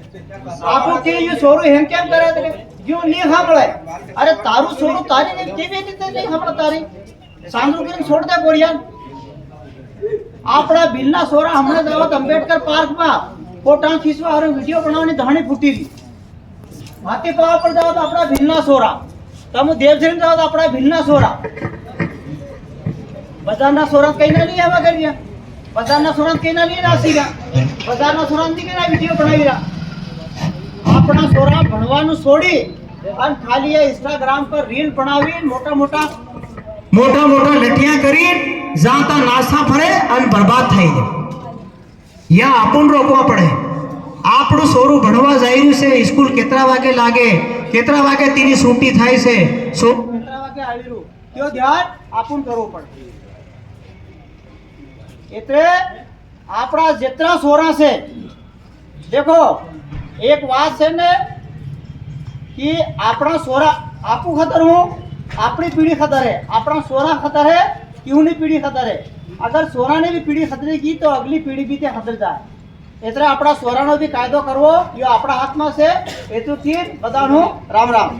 आपू के ये सोरू हेम केम करे ते जो नहीं सांभळे अरे तारू सोरू तारी ने केवी रीते नहीं सांभळ तारी सांगरू કરીને છોડ દે બોરિયા આપણા બિલના સોરા હમણાં જાવત અંબેડકર પાર્કમાં ફોટા ખીચવા અને વિડિયો બનાવવાની ધાણી ફૂટી ગઈ માતે પાવા પર જાવ તો આપણા બિલના સોરા તમે દેવજન જાવ તો આપણા બિલના સોરા બજારના સોરા કઈના નહીં આવા કર્યા બજારના સોરા કઈના નહીં નાસીગા બજારના સોરા થી કેના વિડિયો બનાવીરા આપણા સોરા ભણવાનું છોડી અને ખાલી આ ઇન્સ્ટાગ્રામ પર રીલ બનાવી મોટા મોટા લઠિયા કરી જાતા નાસ્તા ફરે અને બરબાદ થઈ જાય યા આપણ રોકવા પડે આપણું સોરું ભણવા જઈ રહ્યું છે સ્કૂલ કેટલા વાગે લાગે કેટલા વાગે તેની છૂટી થાય છે કેટલા વાગે આવી રહ્યું त्यो ध्यान આપણ કરવું પડે એટલે આપણા જેટલા સોરા છે देखो एक बात है ने कि अपना सोरा आपू खतर हो अपनी पीढ़ी खतर है अपना सोरा खतर है क्यों नहीं पीढ़ी खतर है अगर सोरा ने भी पीढ़ी खतरे की तो अगली पीढ़ी भी ते खतर जाए એટલે આપણા સોરાનો બી કાયદો કરવો એ આપણા હાથમાં છે એતુથી બધાનું રામ રામ।